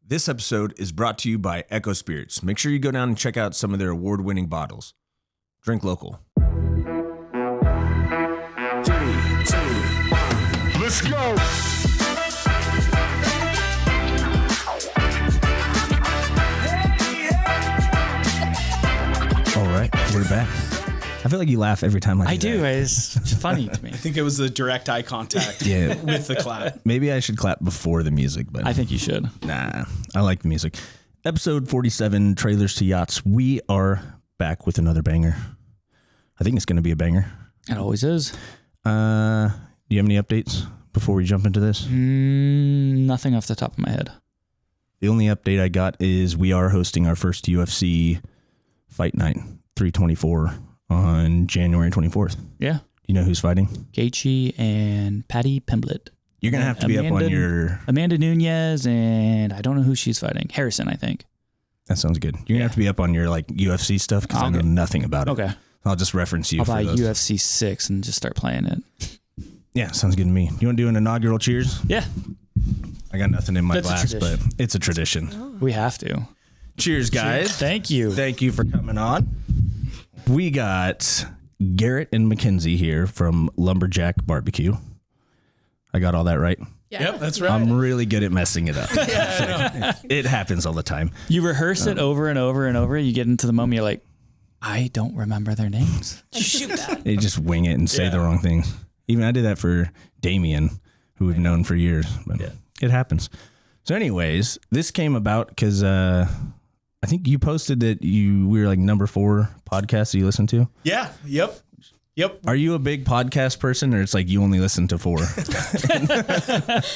This episode is brought to you by Echo Spirits. Make sure you go down and check out some of their award-winning bottles. Drink local. 3, 2, 1. Let's go. All right, we're back. I feel like you laugh every time I do. It's funny to me. I think it was the direct eye contact with the clap. Maybe I should clap before the music, but I think you should. Nah, I like the music. Episode 47, Trailers to Yachts. We are back with another banger. I think it's going to be a banger. It always is. Do you have any updates before we jump into this? Nothing off the top of my head. The only update I got is we are hosting our first UFC Fight Night 324 on January 24th. Yeah. Do you know who's fighting? Gaethje and Patty Pimblett. You're going to have to be up on your... Amanda Nunes, and I don't know who she's fighting. Harrison, I think. That sounds good. You're going to have to be up on your like UFC stuff because I know nothing about it. Okay. I'll just reference you. I'll buy UFC 6 and just start playing it. Yeah, sounds good to me. You want to do an inaugural cheers? Yeah. I got nothing in my glass, but it's a tradition. Oh. We have to. Cheers, guys. Thank you. Thank you for coming on. We got Garrett and Mackenzie here from Lumberjack BBQ. I got all that right? Yeah. Yep, that's right. I'm really good at messing it up. It happens all the time. You rehearse it over and over and over. You get into the moment, you're like, I don't remember their names. Shoot that. You just wing it and say the wrong things. Even I did that for Damien, who we've known for years. But it happens. So anyways, this came about because I think you posted that we were like number 4 podcast that you listen to. Yeah. Yep. Are you a big podcast person, or it's like you only listen to 4?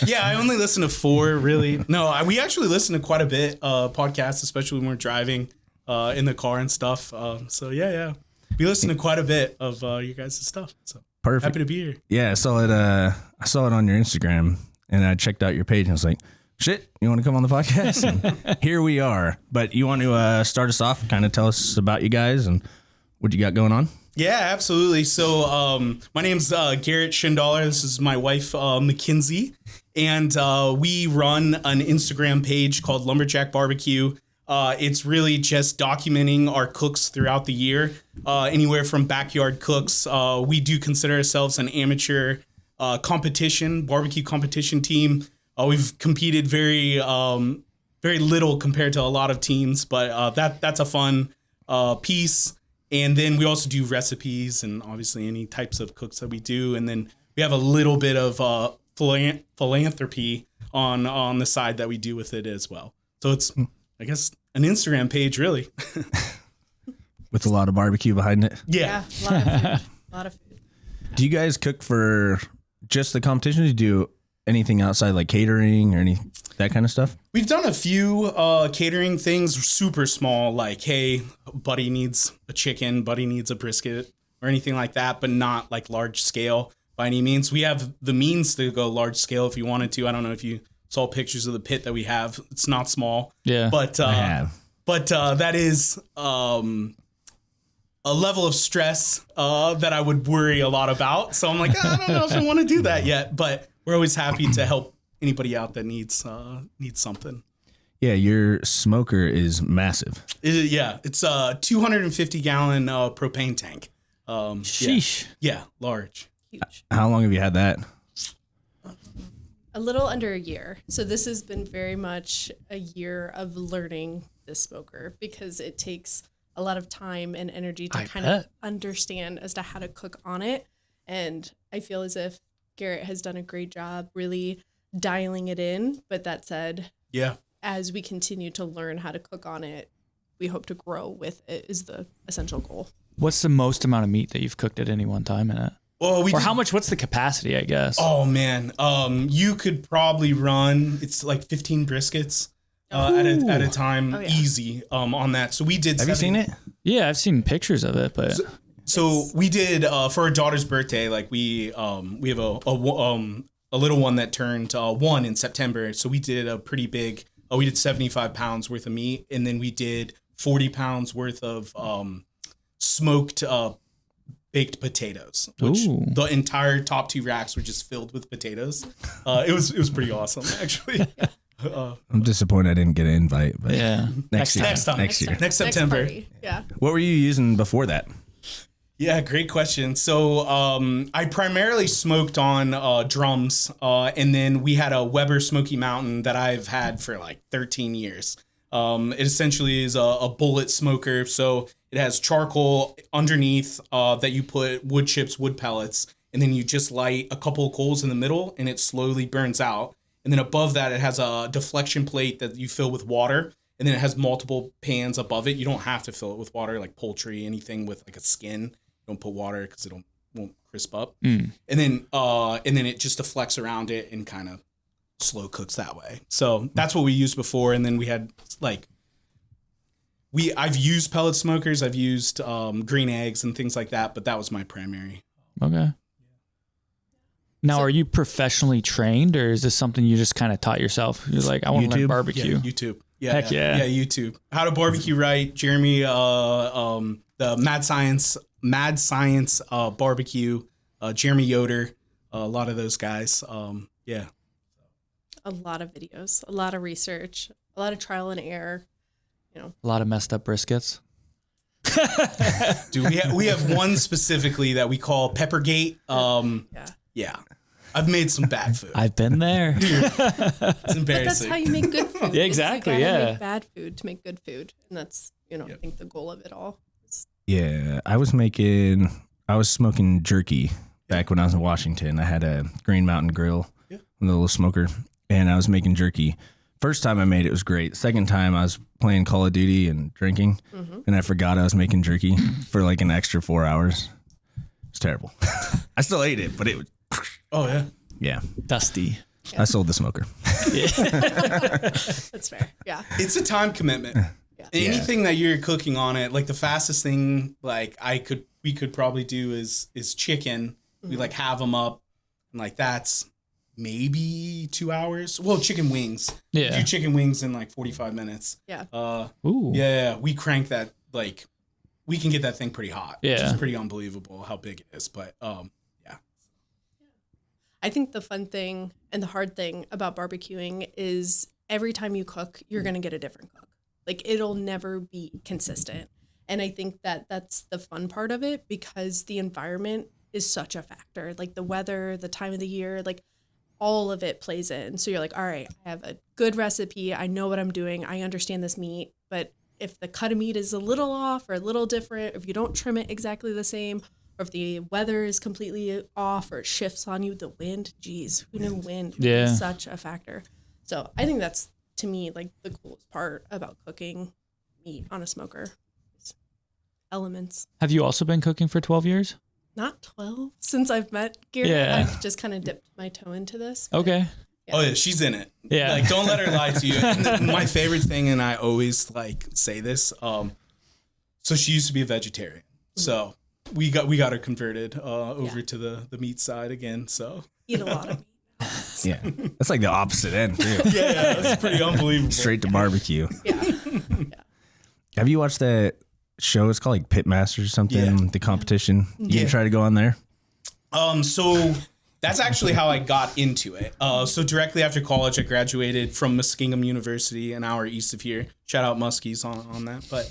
Yeah, I only listen to 4, really. No, we actually listen to quite a bit podcasts, especially when we're driving in the car and stuff. So yeah. We listen to quite a bit of your guys' stuff. So Perfect. Happy to be here. Yeah, I saw it on your Instagram, and I checked out your page, and I was like, shit, you want to come on the podcast? And here we are. But you want to start us off, kind of tell us about you guys and what you got going on? Yeah, absolutely. So my name's Garrett Schindler. This is my wife, Mackenzie. And we run an Instagram page called Lumberjack BBQ. It's really just documenting our cooks throughout the year, anywhere from backyard cooks. We do consider ourselves an amateur barbecue competition team. We've competed very little compared to a lot of teams, but that's a fun piece. And then we also do recipes and obviously any types of cooks that we do. And then we have a little bit of philanthropy on the side that we do with it as well. So it's, I guess, an Instagram page, really. With a lot of barbecue behind it? Yeah. A lot of food. Do you guys cook for just the competition? Do you do anything outside, like catering or that kind of stuff? We've done a few catering things, super small, like, hey, buddy needs a chicken, buddy needs a brisket, or anything like that, but not like large scale by any means. We have the means to go large scale if you wanted to. I don't know if you saw pictures of the pit that we have. It's not small. Yeah. But that is a level of stress that I would worry a lot about. So I'm like, I don't know if I want to do that yet, but we're always happy to help anybody out that needs something. Yeah, your smoker is massive. It's a 250-gallon propane tank. Sheesh. Yeah, large. Huge. How long have you had that? A little under a year. So this has been very much a year of learning this smoker because it takes a lot of time and energy to of understand as to how to cook on it. And I feel as if Garrett has done a great job really dialing it in. But that said, as we continue to learn how to cook on it, we hope to grow with it is the essential goal. What's the most amount of meat that you've cooked at any one time in it? Well, what's the capacity, I guess? Oh man, you could probably run, it's like 15 briskets at a time, easy on that. So we did. Have you seen it? Yeah, I've seen pictures of it, but so we did for our daughter's birthday. Like we have a little one that turned 1 in September. So we did a pretty big. We did 75 pounds worth of meat, and then we did 40 pounds worth of smoked baked potatoes, which the entire top 2 racks were just filled with potatoes. It was pretty awesome, actually. I'm disappointed I didn't get an invite, but Yeah. next year. Next September. Party. Yeah. What were you using before that? Yeah, great question. So I primarily smoked on drums, and then we had a Weber Smoky Mountain that I've had for like 13 years. It essentially is a bullet smoker. So it has charcoal underneath that you put wood chips, wood pellets, and then you just light a couple of coals in the middle and it slowly burns out. And then above that, it has a deflection plate that you fill with water. And then it has multiple pans above it. You don't have to fill it with water, like poultry, anything with like a skin. You don't put water because it won't crisp up. And then it just deflects around it and kind of slow cooks that way. So that's what we used before. And then we had like I've used pellet smokers. I've used green eggs and things like that, but that was my primary. Okay. Now, are you professionally trained, or is this something you just kind of taught yourself? You're like, I want to learn barbecue. Yeah, YouTube. Yeah, Heck yeah. Yeah, YouTube. How to barbecue right. Jeremy, the Mad Science barbecue, Jeremy Yoder, a lot of those guys. Yeah. A lot of videos, a lot of research, a lot of trial and error. A lot of messed up briskets. Dude, we have one specifically that we call Peppergate. Yeah. I've made some bad food. I've been there. It's embarrassing. But that's how you make good food. Yeah, exactly. You Yeah. make bad food to make good food. And that's, I think the goal of it all. Yeah, I was smoking jerky back when I was in Washington. I had a Green Mountain grill, a little smoker, and I was making jerky. First time I made it was great. Second time I was playing Call of Duty and drinking, and I forgot I was making jerky for like an extra 4 hours. It's terrible. I still ate it, but it was... Oh, yeah. Yeah. Dusty. I sold the smoker. That's fair. Yeah. It's a time commitment. Yeah. Anything that you're cooking on it, like the fastest thing like we could probably do is chicken. We like have them up, and like that's maybe 2 hours. Well, chicken wings. Yeah. Do chicken wings in like 45 minutes. Yeah. Ooh. Yeah, we crank that, like we can get that thing pretty hot. Yeah. Which is pretty unbelievable how big it is. But yeah. I think the fun thing and the hard thing about barbecuing is every time you cook, you're going to get a different cook. Like it'll never be consistent. And I think that that's the fun part of it, because the environment is such a factor. Like the weather, the time of the year, like all of it plays in. So you're like, all right, I have a good recipe. I know what I'm doing. I understand this meat. But if the cut of meat is a little off or a little different, if you don't trim it exactly the same, or if the weather is completely off or it shifts on you, the wind, geez, who knew wind was such a factor. So I think that's, to me, like the coolest part about cooking meat on a smoker. Elements. Have you also been cooking for 12 years? Not 12 since I've met Garrett. Yeah. I've just kind of dipped my toe into this. Okay. Yeah. Oh yeah, she's in it. Yeah. Like don't let her lie to you. And my favorite thing, and I always like say this, so she used to be a vegetarian. So we got her converted over to the meat side again. So Eat a lot of meat. Yeah. That's like the opposite end, too. yeah, that's pretty unbelievable. Straight to barbecue. Yeah. Have you watched that show? It's called like Pitmasters or something, Yeah. the competition. You Yeah. can try to go on there? So that's actually how I got into it. So directly after college, I graduated from Muskingum University, an hour east of here. Shout out Muskies on that. But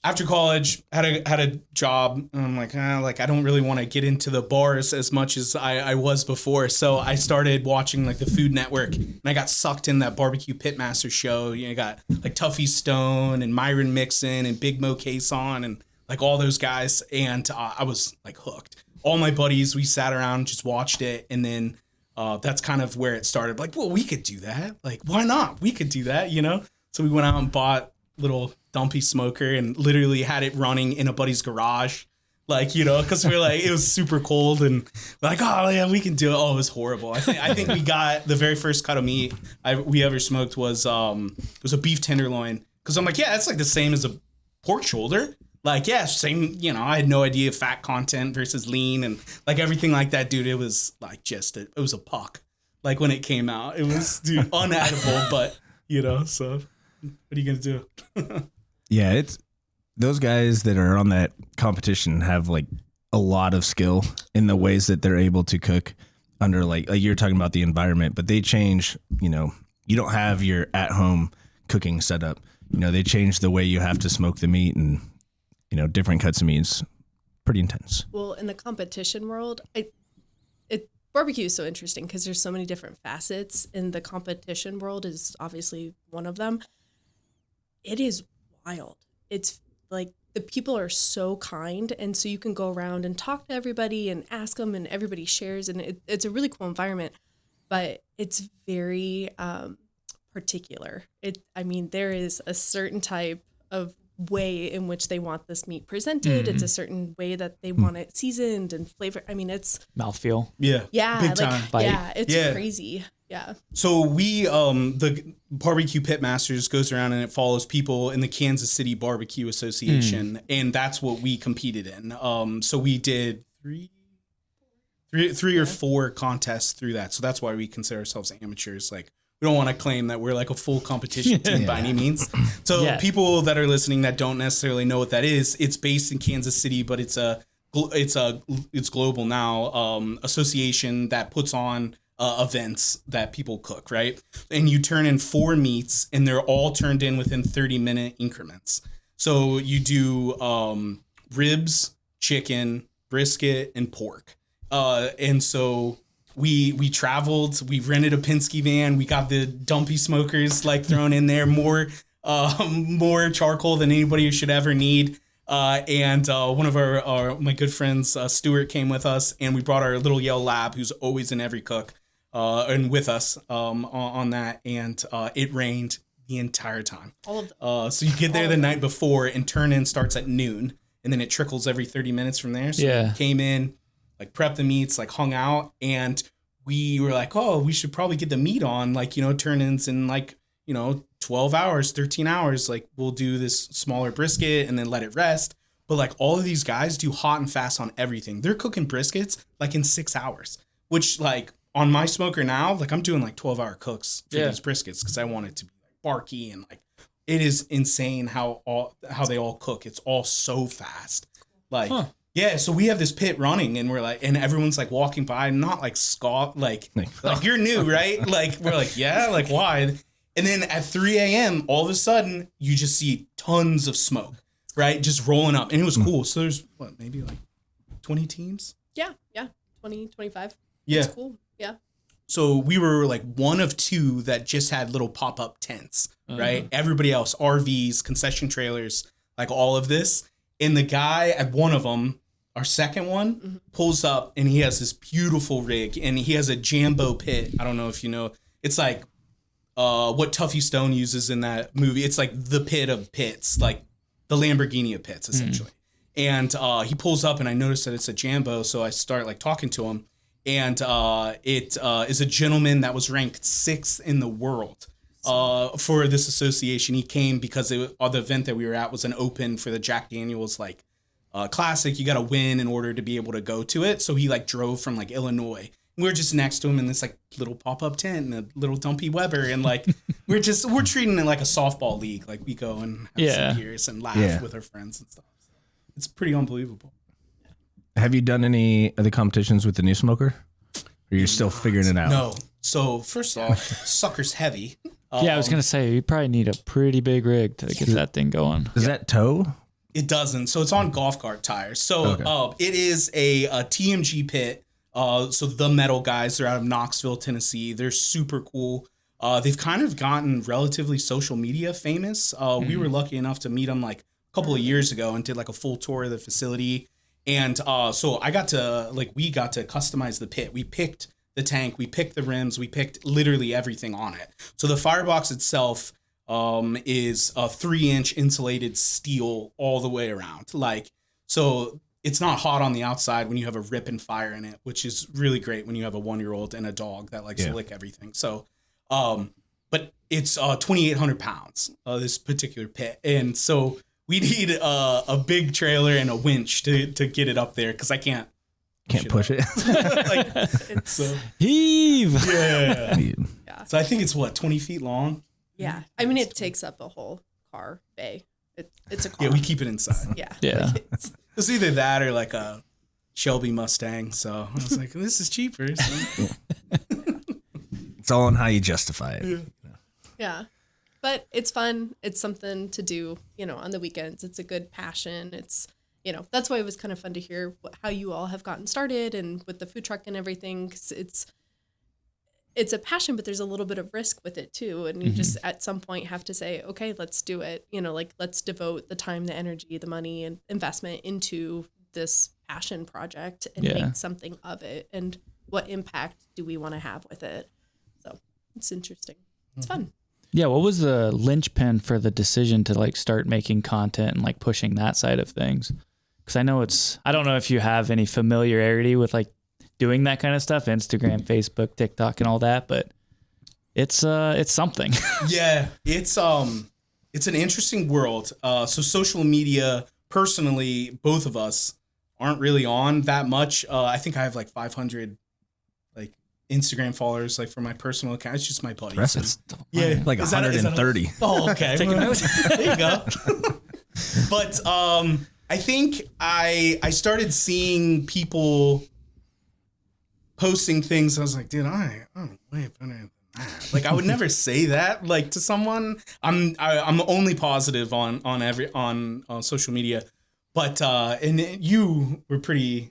after college, had a job. And I'm like, I don't really want to get into the bars as much as I was before. So I started watching like the Food Network, and I got sucked in that barbecue pitmaster show. You got like Tuffy Stone and Myron Mixon and Big Mo Cason and like all those guys. And I was like hooked. All my buddies, we sat around and just watched it. And then that's kind of where it started. Like, well, we could do that. Like, why not? We could do that, you know? So we went out and bought little dumpy smoker and literally had it running in a buddy's garage. Like, you know, because we're like, it was super cold and we're like, oh yeah, we can do it. Oh, it was horrible. I think we got the very first cut of meat we ever smoked was it was a beef tenderloin. Because I'm like, yeah, that's like the same as a pork shoulder. Like, yeah, same, you know, I had no idea fat content versus lean and like everything like that, dude. It was like it was a puck. Like when it came out, it was, dude, unedible, but, you know, so what are you going to do? Yeah, it's those guys that are on that competition have like a lot of skill in the ways that they're able to cook under like you're talking about the environment, but they change, you know, you don't have your at-home cooking setup. You know, they changed the way you have to smoke the meat, and you know, different cuts of meats. Pretty intense. Well, in the competition world, barbecue is so interesting because there's so many different facets, and the competition world is obviously one of them. It is wild. It's like the people are so kind, and so you can go around and talk to everybody and ask them, and everybody shares, and it's a really cool environment, but it's very particular. There is a certain type of way in which they want this meat presented. It's a certain way that they want it seasoned and flavored. I mean, it's mouthfeel. Yeah, big time. It's crazy. Yeah. So we, the Barbecue Pitmasters goes around and it follows people in the Kansas City Barbecue Association, and that's what we competed in. So we did three or four contests through that. So that's why we consider ourselves amateurs. Like, we don't want to claim that we're like a full competition team by any means. So people that are listening that don't necessarily know what that is, it's based in Kansas City, but it's global now. Association that puts on events that people cook, right? And you turn in 4 meats, and they're all turned in within 30-minute increments. So you do ribs, chicken, brisket, and pork. And so we traveled, we rented a Penske van, we got the dumpy smokers like thrown in there, more charcoal than anybody should ever need. And one of my good friends, Stuart, came with us, and we brought our little yellow lab, who's always in every cook, and with us on that. And it rained the entire time. All of them. So you get there the night before, and turn-in starts at noon, and then it trickles every 30 minutes from there. So we came in, like prepped the meats, like hung out, and we were like, oh, we should probably get the meat on, like, you know, turn-ins in like, you know, 12 hours, 13 hours, like we'll do this smaller brisket and then let it rest. But like all of these guys do hot and fast on everything. They're cooking briskets like in 6 hours, which like on my smoker now, like I'm doing like 12-hour cooks for these briskets because I want it to be like barky, and like it is insane how they all cook. It's all so fast. Like, yeah, so we have this pit running, and we're like, and everyone's like walking by, not like scoff, like you're new, right? Like we're like, yeah, like why? And then at 3 a.m., all of a sudden, you just see tons of smoke, right? Just rolling up. And it was cool. So there's, maybe like 20 teams? Yeah. 20, 25. Yeah. That's cool. Yeah. So we were like one of 2 that just had little pop-up tents, right? Everybody else, RVs, concession trailers, like all of this. And the guy at one of them, our second one, pulls up, and he has this beautiful rig, and he has a Jambo pit. I don't know if you know. It's like what Tuffy Stone uses in that movie. It's like the pit of pits, like the Lamborghini of pits, essentially. And he pulls up, and I notice that it's a Jambo, so I start like talking to him. And it is a gentleman that was ranked 6th in the world for this association. He came because the event that we were at was an open for the Jack Daniels like classic. You got to win in order to be able to go to it. So he like drove from like Illinois. We were just next to him in this like little pop-up tent and a little dumpy Weber, and like we're treating it like a softball league. Like we go and have some beers and laugh with our friends and stuff. It's pretty unbelievable. Have you done any of the competitions with the new smoker? Or you're still figuring it out? No. So first off, sucker's heavy. I was gonna say you probably need a pretty big rig to get that thing going. Does that tow? It doesn't. So it's on golf cart tires. So it is a TMG pit. So the metal guys, they're out of Knoxville, Tennessee. They're super cool. They've kind of gotten relatively social media famous. We were lucky enough to meet them like a couple of years ago and did like a full tour of the facility. And so we got to customize the pit. We picked the tank, we picked the rims, we picked literally everything on it. So the firebox itself is a 3-inch insulated steel all the way around. Like, so it's not hot on the outside when you have a rip and fire in it, which is really great when you have a 1-year-old and a dog that likes to lick everything. So, but it's 2,800 pounds, this particular pit. And so we need a big trailer and a winch to get it up there because I can't push it. Heave. Yeah. So I think it's 20 feet long. Yeah. I mean, it takes up a whole car bay. It's a car. Yeah, we keep it inside. Yeah. It's either that or like a Shelby Mustang. So I was like, this is cheaper. So. It's all on how you justify it. Yeah. Yeah. But it's fun. It's something to do, on the weekends. It's a good passion. It's, that's why it was kind of fun to hear how you all have gotten started and with the food truck and everything. 'Cause it's a passion, but there's a little bit of risk with it too. And you just at some point have to say, okay, let's do it. Let's devote the time, the energy, the money and investment into this passion project and make something of it. And what impact do we want to have with it? So it's interesting. It's fun. Yeah. What was the linchpin for the decision to start making content and pushing that side of things? Cause I don't know if you have any familiarity with doing that kind of stuff, Instagram, Facebook, TikTok and all that, but it's something. Yeah. It's an interesting world. So social media, personally, both of us aren't really on that much. I think I have 500 Instagram followers for my personal account. It's just my buddies. Yeah, 130. Oh, okay. There you go. But I think I started seeing people posting things. I was like, dude, I'm way better than that. I would never say that to someone. I'm only positive on social media, but and you were pretty.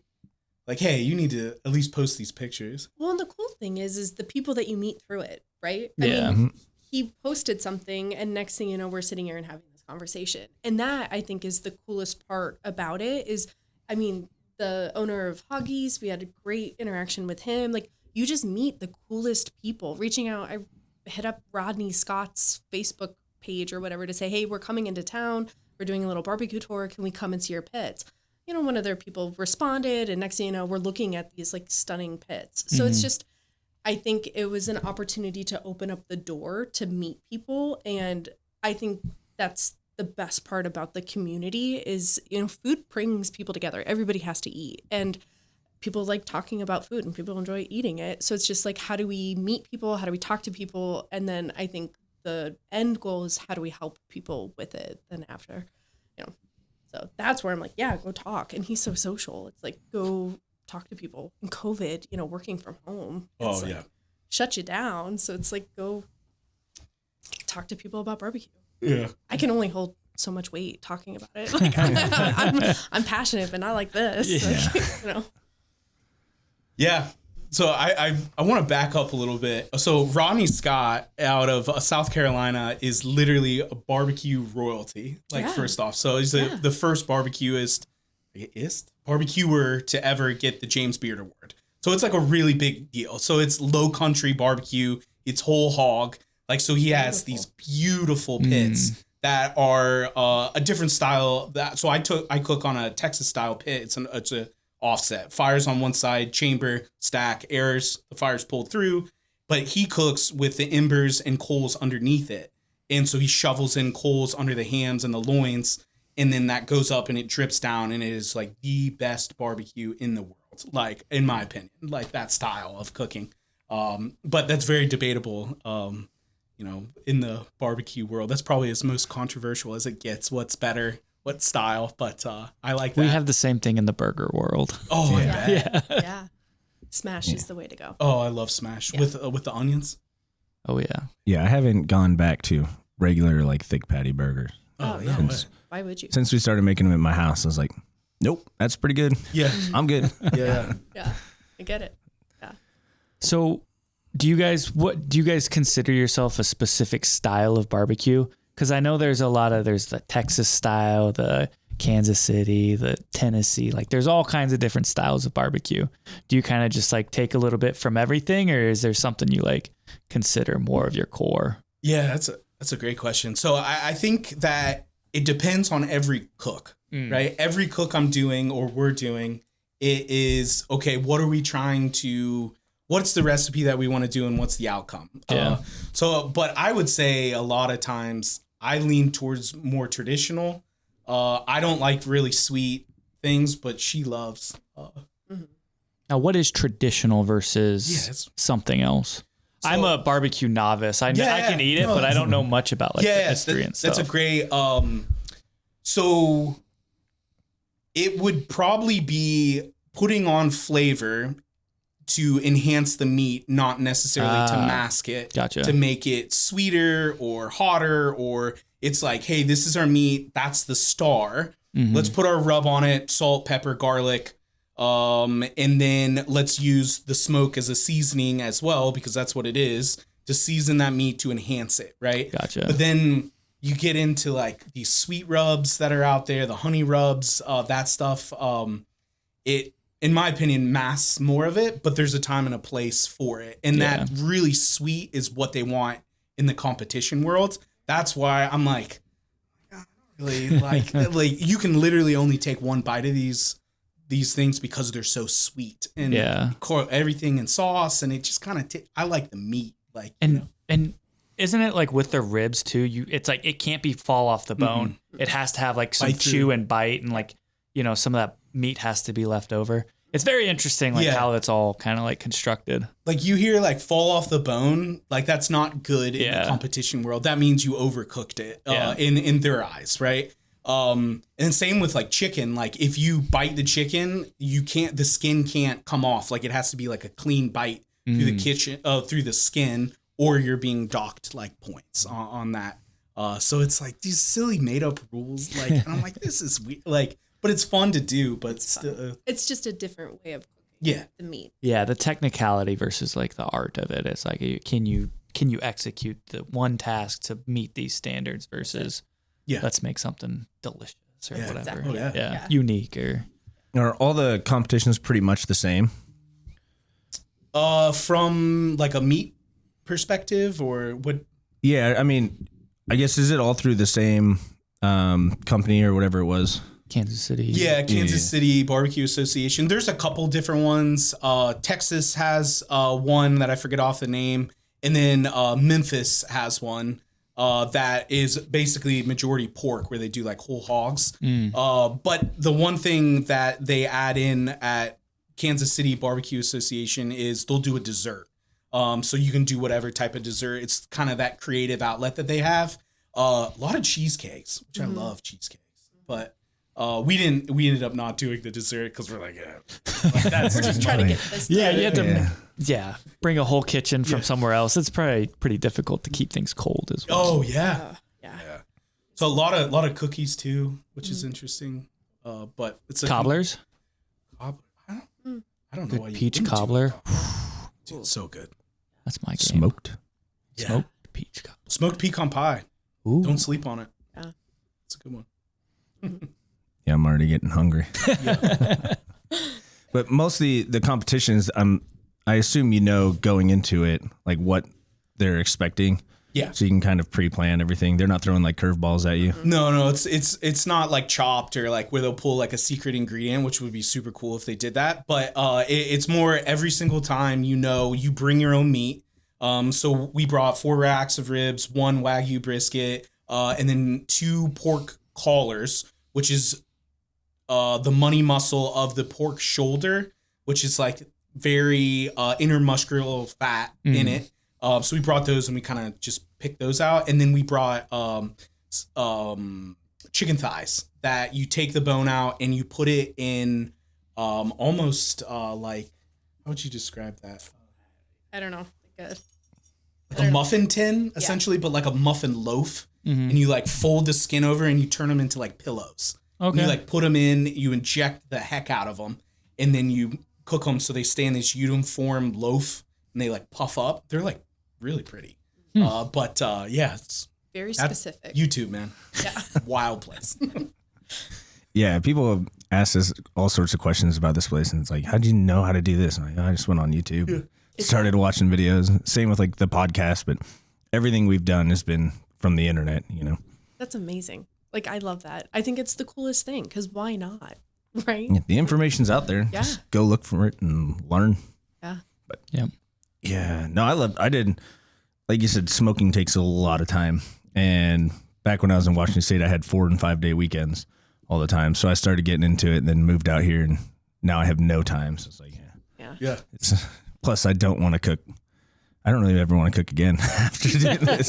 Hey, you need to at least post these pictures. Well, and the cool thing is the people that you meet through it, right? Yeah. I mean, he posted something, and next thing you know, we're sitting here and having this conversation. And that, I think, is the coolest part about it is, the owner of Hoggies, we had a great interaction with him. You just meet the coolest people. Reaching out, I hit up Rodney Scott's Facebook page or whatever to say, hey, we're coming into town. We're doing a little barbecue tour. Can we come and see your pits? One of their people responded, and next thing you know, we're looking at these stunning pits. So it's just, I think it was an opportunity to open up the door to meet people. And I think that's the best part about the community is, food brings people together. Everybody has to eat, and people like talking about food and people enjoy eating it. So it's just how do we meet people? How do we talk to people? And then I think the end goal is how do we help people with it then after, So that's where I'm yeah, go talk. And he's so social. It's go talk to people. In COVID, working from home. It's shut you down. So it's go talk to people about barbecue. Yeah. I can only hold so much weight talking about it. I'm passionate, but not like this. Yeah. Yeah. So I want to back up a little bit. So Rodney Scott out of South Carolina is literally a barbecue royalty. First off, so he's the first barbecuer to ever get the James Beard Award. So it's a really big deal. So it's low country barbecue. It's whole hog. So he has these beautiful pits that are a different style. So I cook on a Texas style pit. It's a offset. Fires on one side, chamber, stack, airs, the fire's pulled through, but he cooks with the embers and coals underneath it. And so he shovels in coals under the hams and the loins, and then that goes up and it drips down, and it is the best barbecue in the world, in my opinion, that style of cooking. But that's very debatable, in the barbecue world. That's probably as most controversial as it gets. What's better? What style, but I like that. We have the same thing in the burger world. Oh, yeah. Smash is the way to go. Oh, I love smash with the onions. Oh yeah. Yeah, I haven't gone back to regular thick patty burgers. Oh yeah. Why would you? Since we started making them at my house, I was nope, that's pretty good. Yeah, I'm good. Yeah. Yeah, I get it. Yeah. So, do you guys consider yourself a specific style of barbecue? Because I know there's the Texas style, the Kansas City, the Tennessee, there's all kinds of different styles of barbecue. Do you kind of just take a little bit from everything, or is there something you consider more of your core? Yeah, that's a great question. So I think that it depends on every cook, right? Every cook I'm doing or we're doing, it is, okay, what's the recipe that we want to do and what's the outcome? Yeah. But I would say a lot of times I lean towards more traditional. I don't like really sweet things, but she loves. Now, what is traditional versus something else? So, I'm a barbecue novice. I can eat it, but I don't know much about the history and stuff. That's a great. So it would probably be putting on flavor to enhance the meat, not necessarily to mask it. Gotcha. To make it sweeter or hotter, or it's like, hey, this is our meat. That's the star. Let's put our rub on it, salt, pepper, garlic. And then let's use the smoke as a seasoning as well, because that's what it is, to season that meat to enhance it, right? Gotcha. But then you get into like these sweet rubs that are out there, the honey rubs, that stuff. It, in my opinion, masks more of it, but there's a time and a place for it. And that really sweet is what they want in the competition world. That's why I'm like, really, like you can literally only take one bite of these things because they're so sweet and everything in sauce, and it just kind of I like the meat, like, and isn't it like with the ribs too? It's like it can't be fall off the bone. It has to have like some chew and bite, and like, you know, some of that meat has to be left over. It's very interesting, like how that's all kind of like constructed. Like you hear like fall off the bone, like that's not good in the competition world. That means you overcooked it in their eyes, right? And same with like chicken. Like if you bite the chicken, the skin can't come off. Like it has to be like a clean bite through through the skin, or you're being docked like points on that. So it's like these silly made up rules. Like, and I'm like, this is weird. Like, but it's fun to do, but still, it's just a different way of cooking the meat. Yeah, the technicality versus like the art of it. It's like, can you execute the one task to meet these standards versus let's make something delicious or whatever. Exactly. Yeah, unique or. Are all the competitions pretty much the same? From like a meat perspective, or what? Yeah, I mean, I guess, is it all through the same company or whatever it was? Kansas City. Yeah, Kansas City Barbecue Association. There's a couple different ones. Texas has one that I forget off the name. And then Memphis has one that is basically majority pork, where they do like whole hogs. But the one thing that they add in at Kansas City Barbecue Association is they'll do a dessert. So you can do whatever type of dessert. It's kind of that creative outlet that they have. A lot of cheesecakes, which I love cheesecakes. But we ended up not doing the dessert because we're like, that's just trying to get this done. Yeah, you had to bring a whole kitchen from somewhere else. It's probably pretty difficult to keep things cold as well. Oh yeah. So a lot of cookies too, which is interesting. But it's cobblers. I don't know why you peach cobbler. Dude, it's so good. That's my game. Smoked peach cobbler. Smoked pecan pie. Ooh. Don't sleep on it. Yeah, it's a good one. Yeah, I'm already getting hungry. But most of the competitions, I assume going into it, like what they're expecting. Yeah. So you can kind of pre-plan everything. They're not throwing like curveballs at you. No, it's not like Chopped or like where they'll pull like a secret ingredient, which would be super cool if they did that. But it's more every single time, you bring your own meat. So we brought 4 racks of ribs, 1 Wagyu brisket, and then 2 pork collars, which is the money muscle of the pork shoulder, which is like very intermuscular fat in it. So we brought those and we kind of just picked those out. And then we brought chicken thighs that you take the bone out and you put it in almost like, how would you describe that? I don't know. Like a muffin tin, essentially, but like a muffin loaf. And you like fold the skin over and you turn them into like pillows. Okay. And you like put them in, you inject the heck out of them, and then you cook them so they stay in this uniform loaf and they like puff up. They're like really pretty. But it's very specific. YouTube, man. Yeah. Wild place. Yeah, people have asked us all sorts of questions about this place, and it's like, how do you know how to do this? I'm like, I just went on YouTube, started watching videos. Same with like the podcast, but everything we've done has been from the internet, That's amazing. Like, I love that. I think it's the coolest thing, because why not? Right? Yeah, the information's out there. Yeah. Just go look for it and learn. Yeah. But yeah, no, I did, like you said, smoking takes a lot of time. And back when I was in Washington State, I had 4 and 5 day weekends all the time. So I started getting into it and then moved out here, and now I have no time. So it's like, yeah. Plus I don't want to cook. I don't really ever want to cook again after doing this.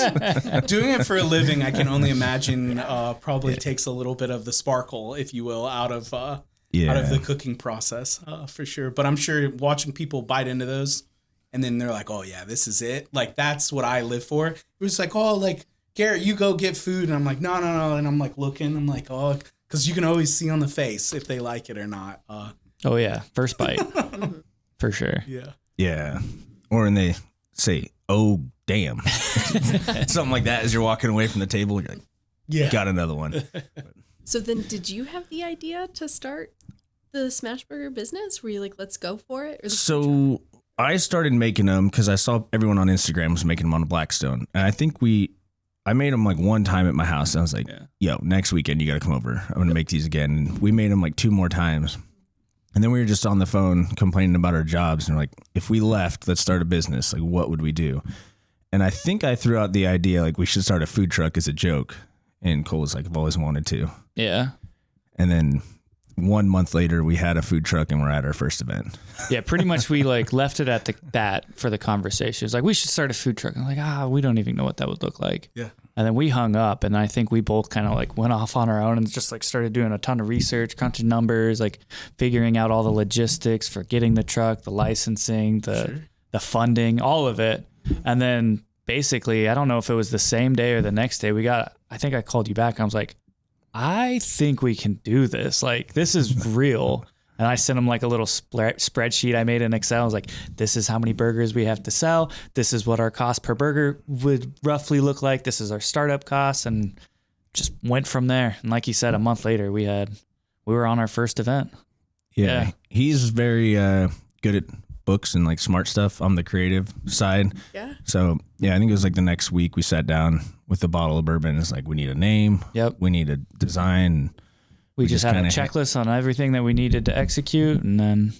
Doing it for a living, I can only imagine, probably takes a little bit of the sparkle, if you will, out of out of the cooking process, for sure. But I'm sure watching people bite into those and then they're like, oh yeah, this is it. Like, that's what I live for. It was like, oh, like, Garrett, you go get food. And I'm like, no. And I'm like looking, I'm like, oh, because you can always see on the face if they like it or not. Oh yeah, first bite. For sure. Yeah. Yeah. Or when they say, oh, damn. Something like that as you're walking away from the table. You're like, Yeah. got another one. So then did you have the idea to start the smash burger business? Were you like, let's go for it? Or So I started making them because I saw everyone on Instagram was making them on a Blackstone. And I think I made them like one time at my house. And I was like, yo, next weekend you got to come over. I'm going to make these again. And we made them like 2 more times. And then we were just on the phone complaining about our jobs. And we're like, if we left, let's start a business. Like, what would we do? And I think I threw out the idea, like, we should start a food truck as a joke. And Cole was like, I've always wanted to. Yeah. And then 1 month later, we had a food truck and we're at our first event. Yeah, pretty much we like left it at that for the conversation. It's like, we should start a food truck. I'm like, we don't even know what that would look like. Yeah. And then we hung up, and I think we both kind of like went off on our own and just like started doing a ton of research, crunching numbers, like figuring out all the logistics for getting the truck, the licensing, the funding, all of it. And then basically, I don't know if it was the same day or the next day, I think I called you back. I was like, I think we can do this. Like, this is real. And I sent him like a little spreadsheet I made in Excel. I was like, this is how many burgers we have to sell. This is what our cost per burger would roughly look like. This is our startup costs, and just went from there. And like you said, a month later, we were on our first event. Yeah. He's very good at books and like smart stuff on the creative side. Yeah. So yeah, I think it was like the next week we sat down with a bottle of bourbon. It's like, we need a name. Yep. We need a design. We just had a checklist on everything that we needed to execute. And then,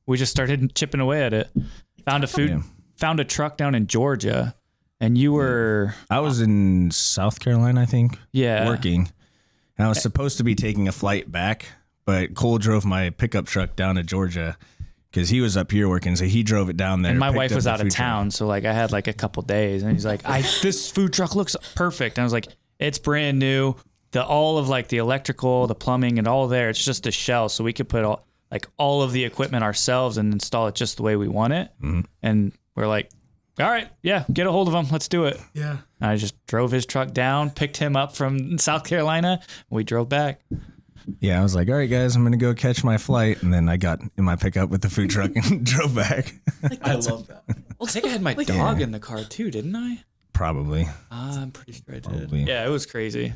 we just started chipping away at it. Found a truck down in Georgia, and you were... I was in South Carolina, I think. Yeah. Working. And I was supposed to be taking a flight back, but Cole drove my pickup truck down to Georgia because he was up here working. So he drove it down there. And my wife was out of town. So like I had like a couple days, and he's like, this food truck looks perfect. And I was like, it's brand new. All of like the electrical, the plumbing, and all there. It's just a shell, so we could put all of the equipment ourselves and install it just the way we want it. Mm-hmm. And we're like, all right, yeah, get a hold of him. Let's do it. Yeah. And I just drove his truck down, picked him up from South Carolina, and we drove back. Yeah, I was like, all right, guys, I'm going to go catch my flight. And then I got in my pickup with the food truck and drove back. I love that. I think I had my dog in the car too, didn't I? Probably. I'm pretty sure I did. Probably. Yeah, it was crazy.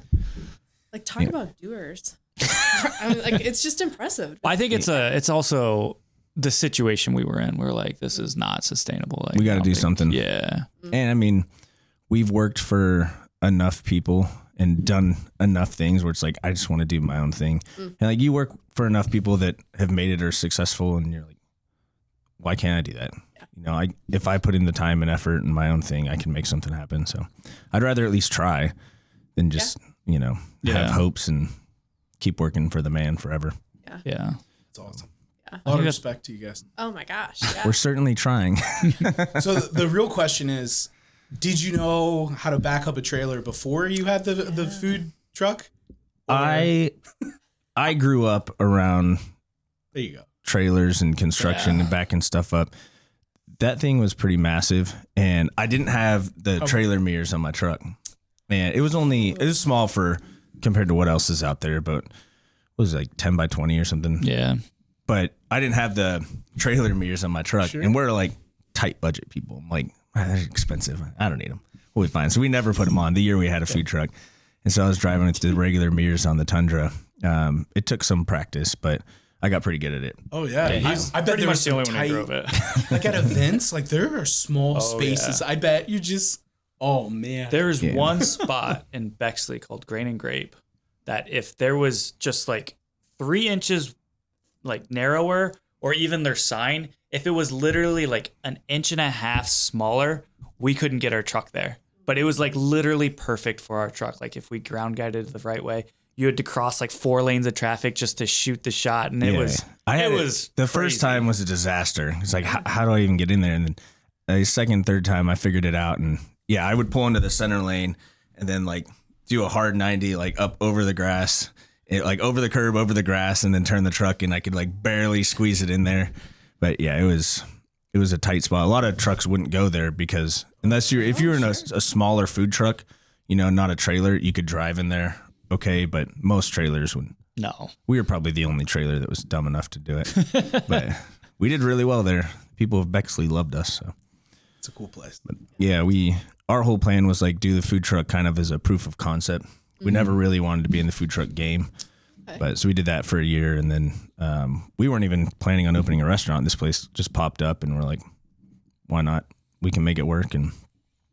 Like, talk about doers. I mean, like, it's just impressive. I think it's also the situation we were in. We're like, this is not sustainable. Like, we got to do something. Yeah. And I mean, we've worked for enough people and done enough things where it's like, I just want to do my own thing. And like, you work for enough people that have made it or successful, and you're like, why can't I do that? Yeah. You know, if I put in the time and effort in my own thing, I can make something happen. So I'd rather at least try than just, have hopes and keep working for the man forever. Yeah. That's awesome. Yeah. A lot of respect to you guys. Oh my gosh. Yeah. We're certainly trying. So the real question is, did you know how to back up a trailer before you had the food truck? Or... I grew up around there you go. trailers and construction and backing stuff up. That thing was pretty massive, and I didn't have the trailer mirrors on my truck. Man, it was small compared to what else is out there, but it was like 10 by 20 or something. Yeah. But I didn't have the trailer mirrors on my truck, and we're like tight budget people. I'm like, they're expensive. I don't need them. We'll be fine. So we never put them on the year we had a food truck. And so I was driving with the regular mirrors on the Tundra. It took some practice, but I got pretty good at it. Oh yeah, I bet pretty there much was the only some one who tight, drove it. like at events, like there are small spaces. Yeah. I bet you just, oh man. There is one spot in Bexley called Grain and Grape that if there was just like 3 inches like narrower, or even their sign, if it was literally like an 1.5 inches smaller, we couldn't get our truck there. But it was like literally perfect for our truck. Like if we ground guided it the right way, you had to cross like 4 lanes of traffic just to shoot the shot. And it was the first time was a disaster. It's like, how do I even get in there? And then the second, third time I figured it out. And yeah, I would pull into the center lane and then like do a hard 90, like up over the grass it like over the curb, over the grass, and then turn the truck, and I could like barely squeeze it in there. But yeah, it was a tight spot. A lot of trucks wouldn't go there because if you're in a smaller food truck, you know, not a trailer, you could drive in there. Okay. But most trailers wouldn't. No. We were probably the only trailer that was dumb enough to do it. But we did really well there. People of Bexley loved us. So it's a cool place. But yeah, our whole plan was like do the food truck kind of as a proof of concept. We never really wanted to be in the food truck game. Okay. But so we did that for a year, and then we weren't even planning on opening a restaurant. This place just popped up, and we're like, why not? We can make it work. And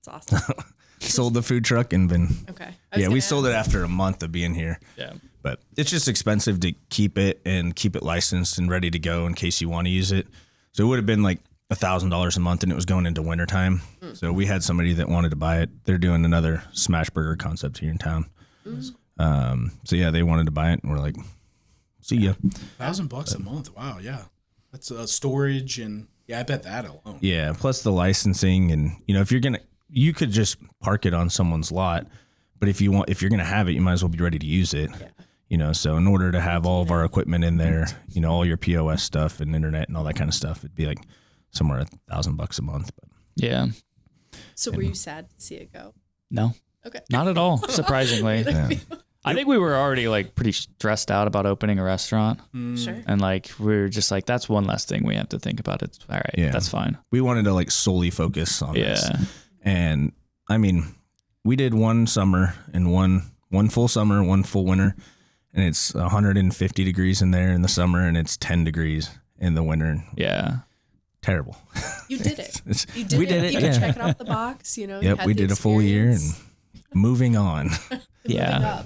it's awesome. Sold the food truck and been okay. Yeah, we sold it after a month of being here. Yeah. But it's just expensive to keep it licensed and ready to go in case you want to use it. So it would have been like $1,000 a month, and it was going into wintertime. So we had somebody that wanted to buy it. They're doing another smash burger concept here in town. So yeah, they wanted to buy it, and we're like, see ya. $1,000 a month. Wow. Yeah. That's storage. And yeah, I bet that alone. Yeah. Plus the licensing, and you know, you could just park it on someone's lot, but if you're going to have it, you might as well be ready to use it. Yeah. You know, so in order to have all of our equipment in there, you know, all your POS stuff and internet and all that kind of stuff, it'd be like somewhere $1,000 a month. But yeah. So were you sad to see it go? No. Okay. Not at all, surprisingly. Yeah. I think we were already like pretty stressed out about opening a restaurant. Sure. And like we were just like, that's one less thing we have to think about. It's all right. Yeah. That's fine. We wanted to like solely focus on this. And I mean, we did one summer and one full summer, one full winter, and it's 150 degrees in there in the summer, and it's 10 degrees in the winter. Yeah. Terrible. You did it. We did it. You can check it off the box, you know. Yep, we did a full year and moving on. Yeah.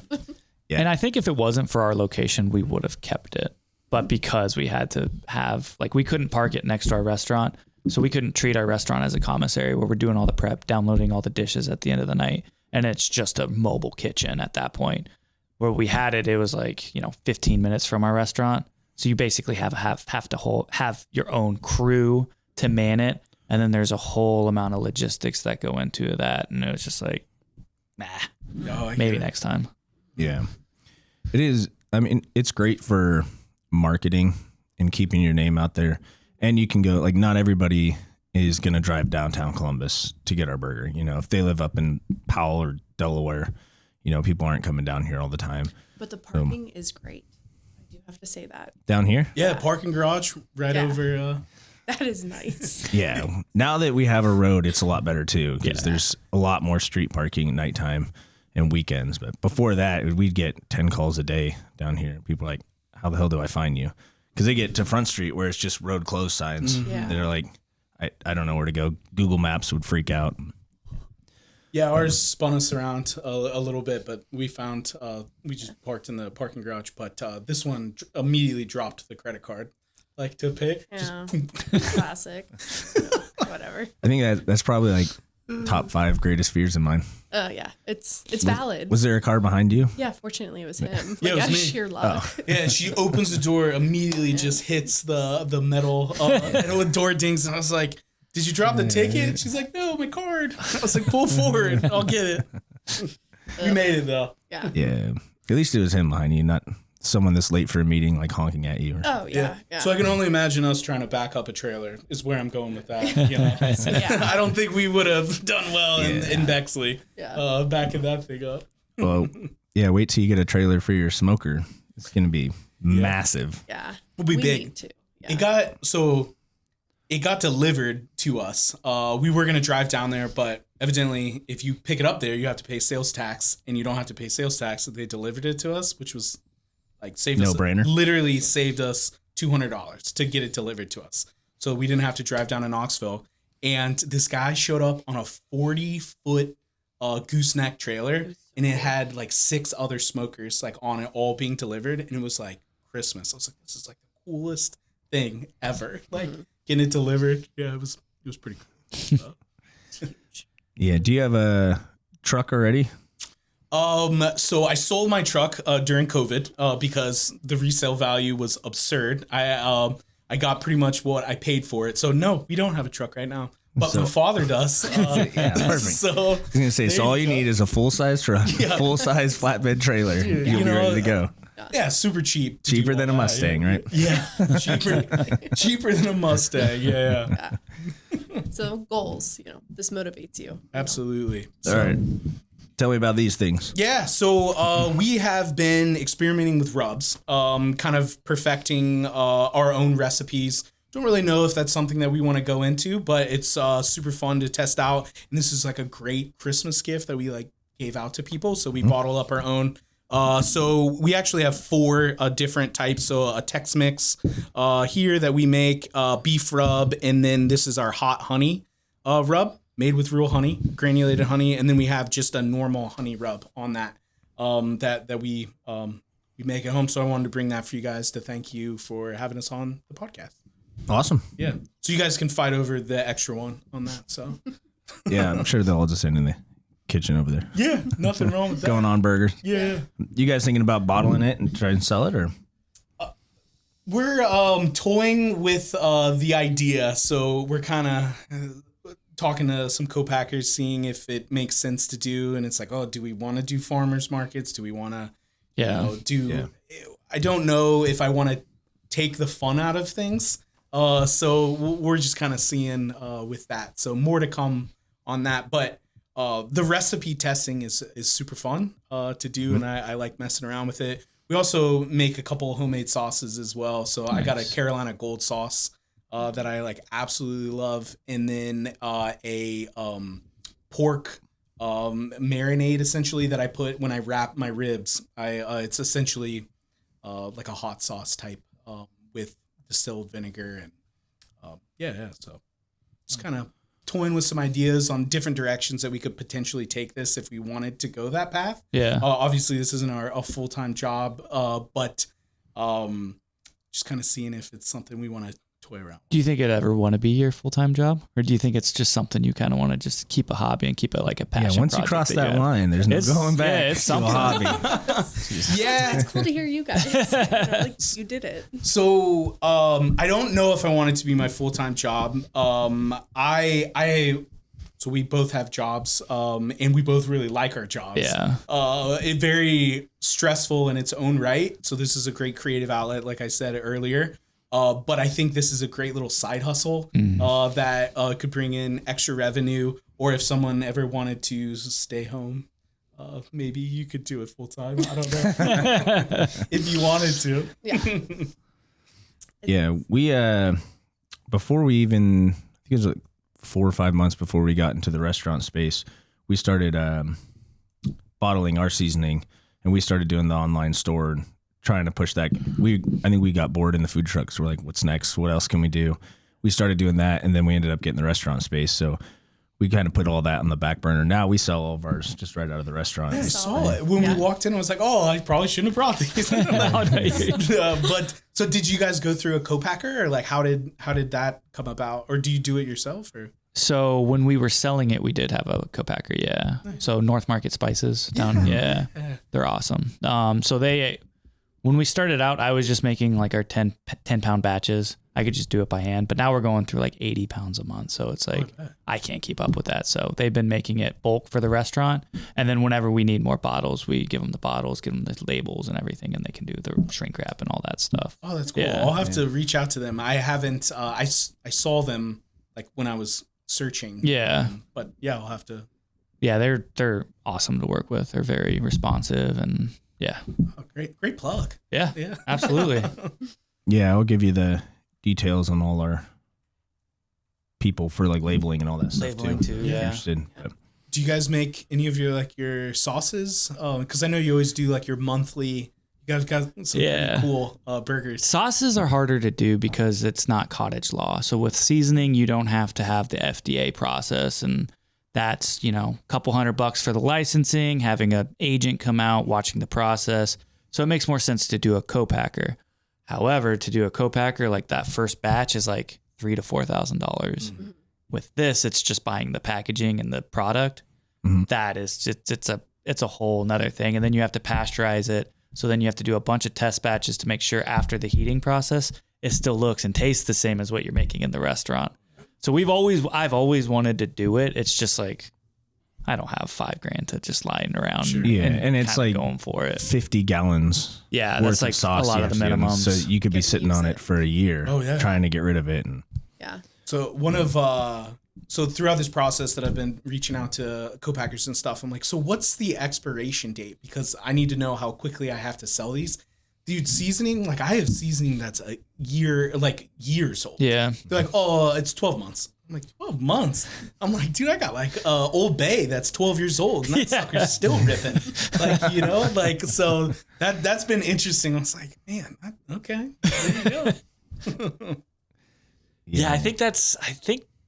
And I think if it wasn't for our location, we would have kept it. But because we had to have, like, we couldn't park it next to our restaurant, so we couldn't treat our restaurant as a commissary where we're doing all the prep, downloading all the dishes at the end of the night. And it's just a mobile kitchen at that point. Where we had it, it was like, you know, 15 minutes from our restaurant. So you basically have to have your own crew to man it. And then there's a whole amount of logistics that go into that. And it was just like, maybe next time. Yeah. It is. I mean, it's great for marketing and keeping your name out there. And you can go, like, not everybody is going to drive downtown Columbus to get our burger. You know, if they live up in Powell or Delaware, you know, people aren't coming down here all the time. But the parking is great. I do have to say that. Down here? Yeah, parking garage right over. That is nice. Yeah. Now that we have a road, it's a lot better too, because there's a lot more street parking at nighttime and weekends. But before that, we'd get 10 calls a day down here. People are like, how the hell do I find you? Because they get to Front Street where it's just road closed signs. Yeah. They're like, I don't know where to go. Google Maps would freak out. Yeah, ours spun us around a little bit, but we found we just parked in the parking garage. But this one immediately dropped the credit card, like to pay. Yeah, classic. Whatever. I think that's probably like top 5 greatest fears of mine. Oh yeah, it's valid. Was there a car behind you? Yeah, fortunately it was him. Yeah, it was me. Sheer luck. Oh. Yeah, she opens the door, immediately just hits the metal door dings, and I was like, did you drop the ticket? She's like, no, my card. I was like, pull forward. I'll get it. We made it, though. Yeah. Yeah. At least it was him behind you, not someone that's late for a meeting, like honking at you. Oh, yeah. So I can only imagine us trying to back up a trailer is where I'm going with that. You know? I don't think we would have done well in Bexley backing that thing up. Well, yeah, wait till you get a trailer for your smoker. It's going to be massive. Yeah. We'll be big. Need to. Yeah. It got delivered to us. We were going to drive down there, but evidently if you pick it up there, you have to pay sales tax, and you don't have to pay sales tax. So they delivered it to us, which was like literally saved us $200 to get it delivered to us. So we didn't have to drive down to Knoxville. And this guy showed up on a 40-foot gooseneck trailer, and it had like 6 other smokers like on it, all being delivered. And it was like Christmas. I was like, this is like the coolest thing ever. Like, getting it delivered. Yeah, it was pretty cool. Yeah. Do you have a truck already? So I sold my truck during COVID because the resale value was absurd. I got pretty much what I paid for it. So no, we don't have a truck right now. But my father does. Yeah, perfect. So I was gonna say, so all you need is a full size truck, full size flatbed trailer. You'll be ready to go. Yeah, super cheap. Cheaper than a Mustang, right? Yeah, cheaper than a Mustang. Yeah. So goals, this motivates you. Absolutely. All right. Tell me about these things. Yeah, so we have been experimenting with rubs, kind of perfecting our own recipes. Don't really know if that's something that we want to go into, but it's super fun to test out. And this is like a great Christmas gift that we like gave out to people. So we bottle up our own. So we actually have 4 different types. So a Tex-Mix here that we make, beef rub, and then this is our hot honey rub made with real honey, granulated honey, and then we have just a normal honey rub on that that we make at home. So I wanted to bring that for you guys to thank you for having us on the podcast. Awesome. Yeah. So you guys can fight over the extra one on that. So yeah, I'm sure they'll all just end in the kitchen over there. yeah, nothing wrong with that. Going on burgers. Yeah. You guys thinking about bottling it and trying to sell it, or? We're toying with the idea. So we're kind of talking to some co-packers, seeing if it makes sense to do. And it's like, oh, do we want to do farmers markets? Do we want to I don't know if I want to take the fun out of things. So we're just kind of seeing with that. So more to come on that. But the recipe testing is super fun to do, and I like messing around with it. We also make a couple of homemade sauces as well. So nice. I got a Carolina Gold sauce that I like absolutely love, and then a pork marinade essentially that I put when I wrap my ribs. It's essentially like a hot sauce type with distilled vinegar and so just kind of toying with some ideas on different directions that we could potentially take this if we wanted to go that path. Obviously this isn't a full-time job, but just kind of seeing if it's something we want to toy around. Do you think it'd ever want to be your full-time job, or do you think it's just something you kind of want to just keep a hobby and keep it like a passion? Yeah, once you cross that line, there's no going back. Yeah, it's something. A hobby. Yeah, it's cool to hear you guys. Like you did it. So I don't know if I want it to be my full-time job. So we both have jobs, and we both really like our jobs. Yeah. It's very stressful in its own right. So this is a great creative outlet, like I said earlier. But I think this is a great little side hustle that could bring in extra revenue. Or if someone ever wanted to stay home, maybe you could do it full time. I don't know if you wanted to. Yeah. Yeah, we before we even, I think it was like 4 or 5 months before we got into the restaurant space, we started bottling our seasoning, and we started doing the online store, trying to push that. I think we got bored in the food trucks. We're like, what's next? What else can we do? We started doing that, and then we ended up getting the restaurant space. So we kind of put all that on the back burner. Now we sell all of ours just right out of the restaurant. Yeah, I saw it. When we walked in, I was like, oh, I probably shouldn't have brought these. But so did you guys go through a co-packer, or like how did that come about? Or do you do it yourself? Or So when we were selling it, we did have a co-packer. Yeah. Nice. So North Market Spices down. Yeah. They're awesome. So when we started out, I was just making like our 10 pound batches. I could just do it by hand, but now we're going through like 80 pounds a month. So it's like, I can't keep up with that. So they've been making it bulk for the restaurant. And then whenever we need more bottles, we give them the bottles, give them the labels and everything, and they can do the shrink wrap and all that stuff. Oh, that's cool. Yeah, I'll have to reach out to them. I haven't, I saw them like when I was searching. Yeah. But yeah, I'll have to. Yeah, they're awesome to work with. They're very responsive and yeah. Oh, great plug. Yeah. Absolutely. Yeah, I'll give you the details on all our people for like labeling and all that stuff too. If you're interested. Do you guys make any of your sauces? Because I know you always do like your monthly. You guys got some really cool burgers. Sauces are harder to do because it's not cottage law. So with seasoning, you don't have to have the FDA process, and that's, a couple $100 for the licensing, having an agent come out, watching the process. So it makes more sense to do a co-packer. However, to do a co-packer, like that first batch is like $3,000 to $4,000. Mm-hmm. With this, it's just buying the packaging and the product. Mm-hmm. That is just, it's a whole nother thing. And then you have to pasteurize it. So then you have to do a bunch of test batches to make sure after the heating process, it still looks and tastes the same as what you're making in the restaurant. So I've always wanted to do it. It's just like, I don't have $5,000 to just lying around. Sure. Yeah, and it's like going for it. 50 gallons. Yeah, worth that's like of sauce a lot you of the have to give 'em. minimums. So you could be sitting on it for a year. Oh, yeah. Trying to get rid of it. And Yeah. So so throughout this process that I've been reaching out to co-packers and stuff, I'm like, so what's the expiration date? Because I need to know how quickly I have to sell these. Dude, seasoning, like I have seasoning that's a year, like years old. Yeah. They're like, oh, it's 12 months. I'm like, 12 months? I'm like, dude, I got like Old Bay that's 12 years old and that sucker's still ripping. Like, you know, like, so that's been interesting. I was like, man, okay, there you go. Yeah, I think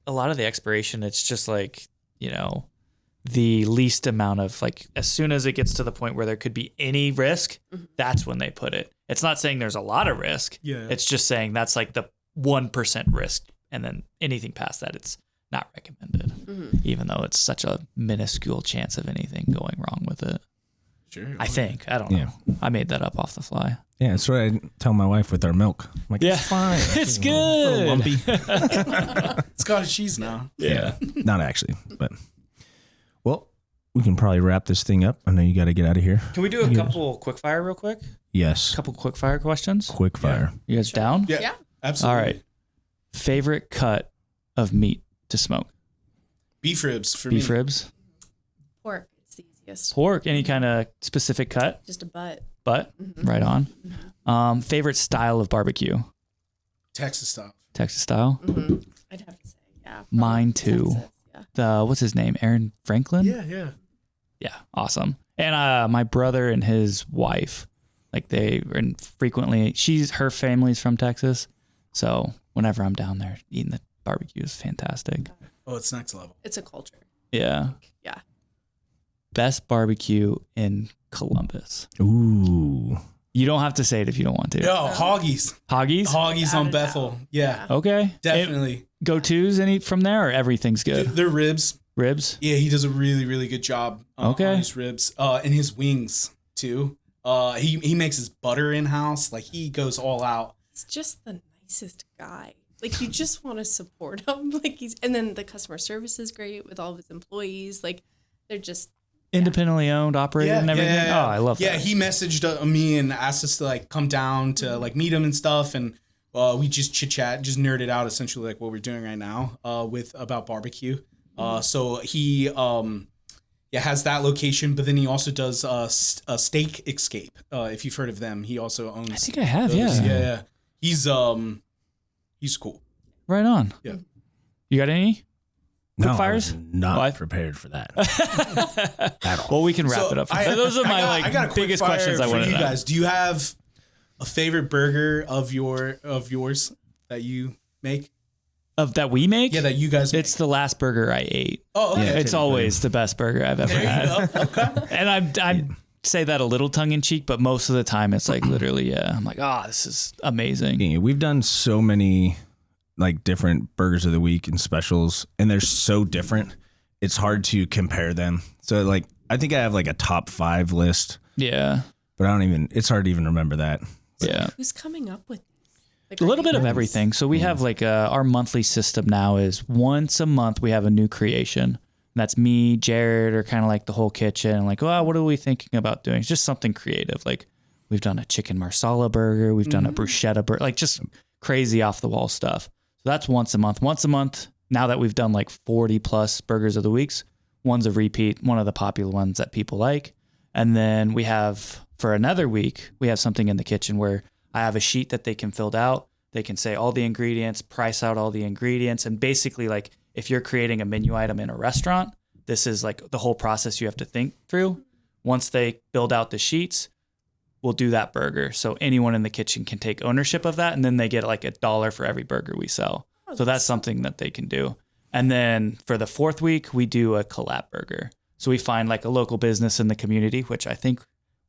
a lot of the expiration, it's just like, you know, the least amount of like, as soon as it gets to the point where there could be any risk, that's when they put it. It's not saying there's a lot of risk. Yeah. It's just saying that's like the 1% risk. And then anything past that, it's not recommended, even though it's such a minuscule chance of anything going wrong with it. Sure. I think. I don't know. I made that up off the fly. yeah, that's what I tell my wife with our milk. I'm like, it's fine. It's A little good. It's Scottish cheese now. Yeah. Not actually, but well, we can probably wrap this thing up. I know you got to get out of here. Can we do a couple quick fire real quick? Yes. Couple quick fire questions? Quick fire. You guys down? Yeah. Yeah. Absolutely. All right. Favorite cut of meat to smoke? Beef ribs for me. Beef ribs? Pork. It's the easiest. Pork? Any kind of specific cut? Just a butt. Butt? Right on. Favorite style of barbecue? Texas style. Texas style? I'd have to say, yeah. Mine too. Texas, yeah. What's his name? Aaron Franklin? Yeah. Yeah, awesome. And my brother and his wife, like they are frequently, her family's from Texas. So whenever I'm down there, eating the barbecue is fantastic. Oh, it's next level. It's a culture. Yeah. Yeah. Best barbecue in Columbus. Ooh. You don't have to say it if you don't want to. Yo, Hoggies. Hoggies? Hoggies Without on a Bethel. doubt. Yeah. Okay. Definitely. Go-tos any from there or everything's good? They're ribs. Ribs? Yeah, he does a really, really good job on his ribs. And his wings, too. He makes his butter in-house. Like, he goes all out. He's just the nicest guy. Like, you just want to support him. Like, and then the customer service is great with all of his employees. Like, they're just Independently owned, operated and everything? Yeah. Oh, I love that. Yeah, he messaged me and asked us to, like, come down to, like, meet him and stuff. And we just chit-chat, just nerded out, essentially, like, what we're doing right now about barbecue. So he has that location, but then he also does a Steak Escape. If you've heard of them, he also owns. I think I have, those. yeah. He's cool. Right on. Yeah. You got any? Quick No, fires? I was not Well, prepared for that at all. Well, we can wrap it up. Those are my I got a quick biggest fire questions I for want to you know. guys. Do you have a favorite burger of yours that you make? Of that we make? Yeah, that you guys make. It's the last burger I ate. Oh, okay. Yeah. It's always the best burger I've ever had. Okay. And I say that a little tongue in cheek, but most of the time it's like literally, I'm like, this is amazing. Yeah, we've done so many like different burgers of the week and specials, and they're so different. It's hard to compare them. So like, I think I have like a top 5 list, Yeah. but it's hard to even remember that. Yeah. who's coming up with these? Like, A little are you bit of guys- everything. So we have like our monthly system now is once a month we have a new creation. And that's me, Jared, or kind of like the whole kitchen. Like, what are we thinking about doing? It's just something creative. Like we've done a chicken marsala burger. We've done a bruschetta burger, like just crazy off the wall stuff. So that's once a month. Once a month, now that we've done like 40 plus burgers of the weeks, one's a repeat, one of the popular ones that people like. And then we have, for another week, we have something in the kitchen where I have a sheet that they can fill out. They can say all the ingredients, price out all the ingredients. And basically, like if you're creating a menu item in a restaurant, this is like the whole process you have to think through. Once they build out the sheets, we'll do that burger. So anyone in the kitchen can take ownership of that. And then they get like $1 for every burger we sell. So that's something that they can do. And then for the 4th week, we do a collab burger. So we find like a local business in the community, which I think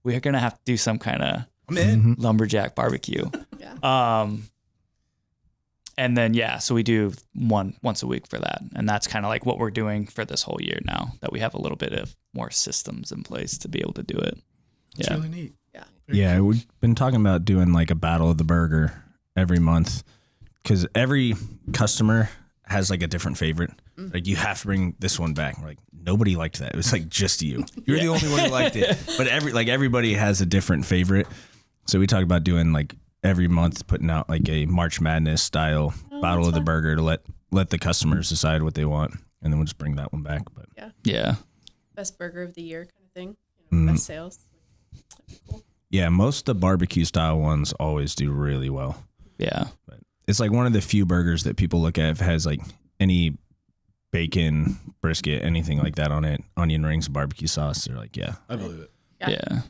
we're going to have to do some kind of I'm in. lumberjack barbecue. Yeah. And then, so we do once a week for that. And that's kind of like what we're doing for this whole year now that we have a little bit of more systems in place to be able to do it. It's Yeah. really neat. Yeah. Yeah, we've been talking about doing like a battle of the burger every month because every customer has like a different favorite. Like, you have to bring this one back. We're like, nobody liked that. It was like just you. You're the only one who liked it. But everybody has a different favorite. So we talked about doing like every month putting out like a March Madness style bottle of the burger to let the customers decide what they want, and then we'll just bring that one back. But yeah, best burger of the year kind of thing. Best sales. Cool. Yeah, most of the barbecue style ones always do really well. Yeah, but it's like one of the few burgers that people look at if it has like any bacon, brisket, anything like that on it, onion rings, barbecue sauce. They're like, yeah, I believe it. Yeah.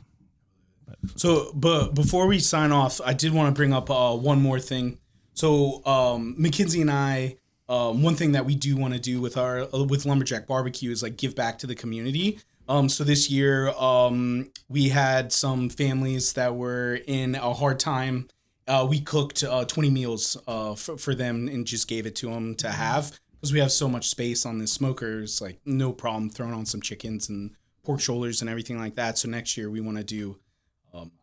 So, but before we sign off, I did want to bring up one more thing. So, Mackenzie and I, one thing that we do want to do with with Lumberjack BBQ is like give back to the community. So this year, we had some families that were in a hard time. We cooked 20 meals for them and just gave it to them to have. Because we have so much space on the smoker, it's like no problem throwing on some chickens and pork shoulders and everything like that. So next year we want to do,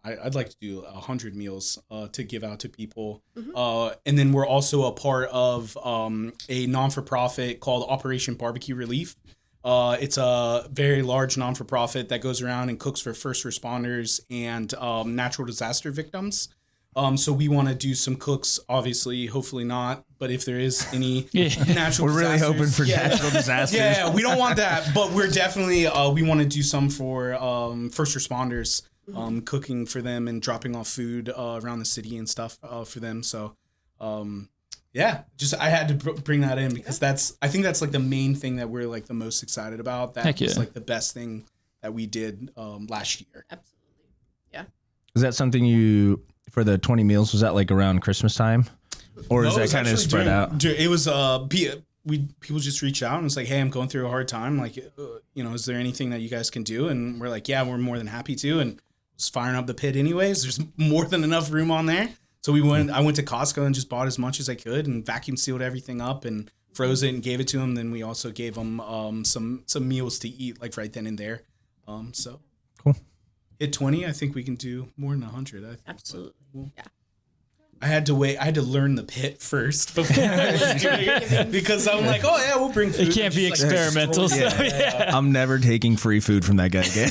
I'd like to do 100 meals to give out to people. And then we're also a part of a non-for-profit called Operation Barbecue Relief. It's a very large non-for-profit that goes around and cooks for first responders and natural disaster victims. So we want to do some cooks, obviously, hopefully not. But if there is any natural we're really hoping for natural disasters. Yeah, we don't want that. But we're definitely, we want to do some for first responders, cooking for them and dropping off food around the city and stuff for them. So, just I had to bring that in because I think that's like the main thing that we're like the most excited about. That was like the best thing that we did last year. Absolutely. Yeah. Is that something for the 20 meals, was that like around Christmas time? Or is that kind of spread out? It was, people just reach out and it's like, hey, I'm going through a hard time. Like, is there anything that you guys can do? And we're like, yeah, we're more than happy to. And just firing up the pit anyways. There's more than enough room on there. So I went to Costco and just bought as much as I could and vacuum sealed everything up and froze it and gave it to them. Then we also gave them some meals to eat like right then and there. So cool. At 20, I think we can do more than 100. Absolutely. Yeah. I had to learn the pit first before I was doing it because I'm like, oh yeah, we'll bring food. It can't be experimental. I'm never taking free food from that guy again.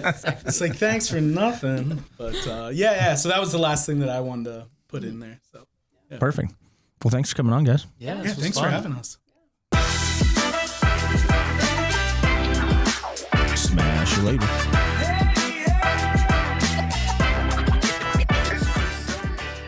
Exactly. It's like, thanks for nothing. But So that was the last thing that I wanted to put in there. So Perfect. Well, thanks for coming on, guys. Yeah, thanks for having us. Smash you later.